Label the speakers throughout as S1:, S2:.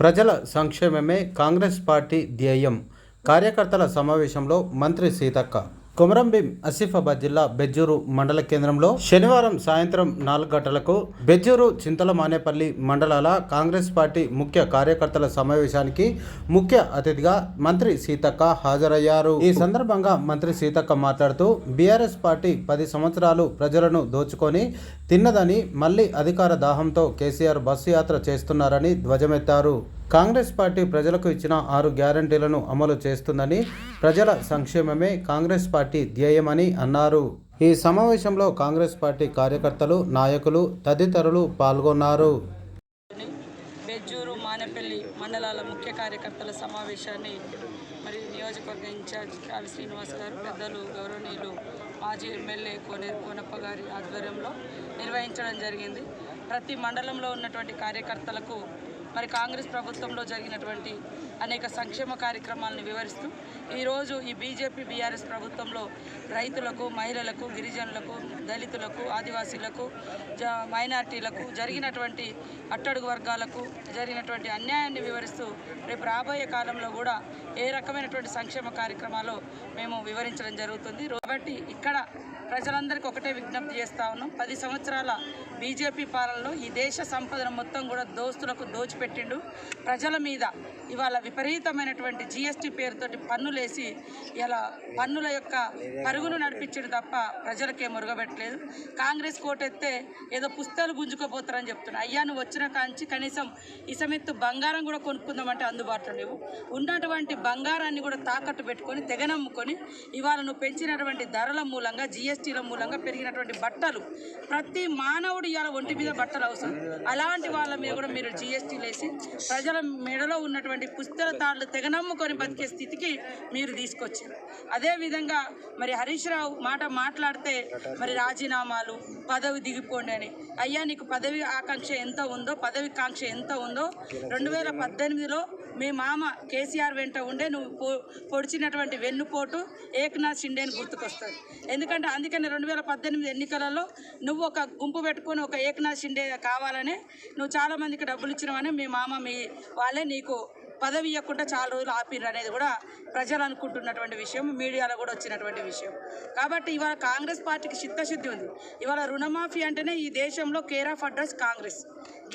S1: ప్రజల సంక్షేమమే కాంగ్రెస్ పార్టీ ధ్యేయం. కార్యకర్తల సమావేశంలో మంత్రి సీతక్క. కొమరంభీం ఆసిఫాబాద్ జిల్లా బెజ్జూరు మండల కేంద్రంలో శనివారం సాయంత్రం 4 గంటలకు బెజ్జూరు, చింతలమానేపల్లి మండలాల కాంగ్రెస్ పార్టీ ముఖ్య కార్యకర్తల సమావేశానికి ముఖ్య అతిథిగా మంత్రి సీతక్క హాజరయ్యారు. ఈ సందర్భంగా మంత్రి సీతక్క మాట్లాడుతూ బీఆర్ఎస్ పార్టీ 10 సంవత్సరాలు ప్రజలను దోచుకొని తిన్నదని, మళ్లీ అధికార దాహంతో కేసీఆర్ బస్సు యాత్ర చేస్తున్నారని ధ్వజమెత్తారు. కాంగ్రెస్ పార్టీ ప్రజలకు ఇచ్చిన 6 గ్యారంటీలను అమలు చేస్తుందని, ప్రజల సంక్షేమమే కాంగ్రెస్ పార్టీ ధ్యేయమని అన్నారు. ఈ సమావేశంలో కాంగ్రెస్ పార్టీ కార్యకర్తలు, నాయకులు తదితరులు పాల్గొన్నారు.
S2: బెజ్జూరు, మానేపల్లి మండలాల ముఖ్య కార్యకర్తల సమావేశాన్ని నియోజకవర్గ ఇన్ఛార్జ్ కాళీ శ్రీనివాస్ గారు, పెద్దలు గౌరవనీయులు మాజీ ఎమ్మెల్యే కోనప్ప గారి ఆధ్వర్యంలో నిర్వహించడం జరిగింది. ప్రతి మండలంలో ఉన్నటువంటి కార్యకర్తలకు కాంగ్రెస్ ప్రభుత్వంలో జరిగినటువంటి అనేక సంక్షేమ కార్యక్రమాలను వివరిస్తూ ఈరోజు ఈ బీజేపీ బీఆర్ఎస్ ప్రభుత్వంలో రైతులకు, మహిళలకు, గిరిజనులకు, దళితులకు, ఆదివాసీలకు, మైనార్టీలకు జరిగినటువంటి అట్టడుగు వర్గాలకు జరిగినటువంటి అన్యాయాన్ని వివరిస్తూ రేపు రాబోయే కాలంలో కూడా ఏ రకమైనటువంటి సంక్షేమ కార్యక్రమాలు మేము వివరించడం జరుగుతుంది. కాబట్టి ఇక్కడ ప్రజలందరికీ ఒకటే విజ్ఞప్తి చేస్తూ ఉన్నాం. 10 సంవత్సరాల బీజేపీ పాలనలో ఈ దేశ సంపదను మొత్తం కూడా దోస్తులకు దోచిపెట్టిండు. ప్రజల మీద ఇవాళ విపరీతమైనటువంటి జీఎస్టీ పేరుతోటి పన్నులేసి ఇలా పన్నుల యొక్క పరుగులు నడిపించడు తప్ప ప్రజలకే మురుగబెట్టలేదు. కాంగ్రెస్ కోటెత్తే ఏదో పుస్తకాలు గుంజుకోపోతారని చెప్తున్నా. అయ్యా, నువ్వు వచ్చిన కాంచి కనీసం ఇసమెత్తు బంగారం కూడా కొనుక్కుందామంటే అందుబాటులో లేవు. ఉన్నటువంటి బంగారాన్ని కూడా తాకట్టు పెట్టుకొని తెగనమ్ముకొని ఇవాళ నువ్వు పెంచినటువంటి ధరల మూలంగా, జీఎస్టీల మూలంగా పెరిగినటువంటి బట్టలు, ప్రతి మానవుడు ఇవాళ ఒంటి మీద బట్టలు అవసరం. అలాంటి వాళ్ళ మీద కూడా మీరు జీఎస్టీలు వేసి ప్రజల మెడలో ఉన్నటువంటి పుస్తల తాళ్ళు తెగనమ్ముకొని బతికే స్థితికి మీరు తీసుకొచ్చారు. అదేవిధంగా హరీష్ రావు మాట్లాడితే రాజీనామాలు, పదవి దిగిపోండి అని. అయ్యా, నీకు పదవి ఆకాంక్ష ఎంత ఉందో, పదవి కాంక్ష ఎంత ఉందో 2018లో మీ మామ కేసీఆర్ వెంట ఉండే నువ్వు పొడిచినటువంటి వెన్నుపోటు ఏక్నాథ్ షిండేని గుర్తుకొస్తుంది. ఎందుకంటే అందుకని 2018 ఎన్నికలలో నువ్వు ఒక గుంపు పెట్టుకొని ఒక ఏక్నాథ్ షిండే కావాలని నువ్వు చాలామందికి డబ్బులు ఇచ్చినవని మీ మామ మీ వాళ్ళే నీకు పదవి ఇవ్వకుండా చాలా రోజులు ఆపిర్రు అనేది కూడా ప్రజలు అనుకుంటున్నటువంటి విషయం, మీడియాలో కూడా వచ్చినటువంటి విషయం. కాబట్టి ఇవాళ కాంగ్రెస్ పార్టీకి చిత్తశుద్ధి ఉంది. ఇవాళ రుణమాఫీ అంటేనే ఈ దేశంలో care of address Congress,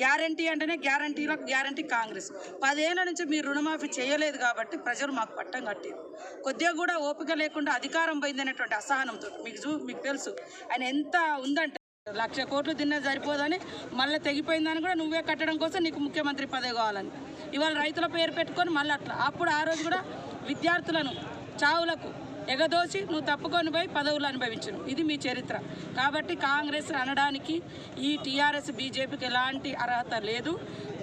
S2: guarantee అంటేనే గ్యారంటీలకు గ్యారంటీ కాంగ్రెస్. 10 ఏళ్ల నుంచి మీరు రుణమాఫీ చేయలేదు కాబట్టి ప్రజలు మాకు పట్టం కట్టారు. కొద్దిగా కూడా ఓపిక లేకుండా అధికారం పోయిందనేటువంటి అసహనంతో మీకు తెలుసు ఆయన ఎంత ఉందంటే 1,00,000 కోట్లు తిన్నా సరిపోదని మళ్ళీ తెగిపోయిందని కూడా నువ్వే కట్టడం కోసం నీకు ముఖ్యమంత్రి పదవి కావాలని ఇవాళ రైతుల పేరు పెట్టుకొని మళ్ళీ అట్లా. అప్పుడు ఆ రోజు కూడా విద్యార్థులను చావులకు ఎగదోసి నువ్వు తప్పుకొని పోయి పదవులు అనుభవించను. ఇది మీ చరిత్ర. కాబట్టి కాంగ్రెస్ అనడానికి ఈ టీఆర్ఎస్, బీజేపీకి ఎలాంటి అర్హత లేదు.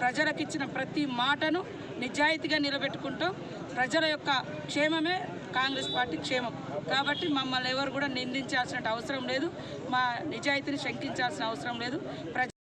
S2: ప్రజలకు ఇచ్చిన ప్రతి మాటను నిజాయితీగా నిలబెట్టుకుంటాం. ప్రజల యొక్క క్షేమమే కాంగ్రెస్ పార్టీ క్షేమం. కాబట్టి మమ్మల్ని ఎవరు కూడా నిందించాల్సిన అవసరం లేదు, మా నిజాయితీని శంకించాల్సిన అవసరం లేదు.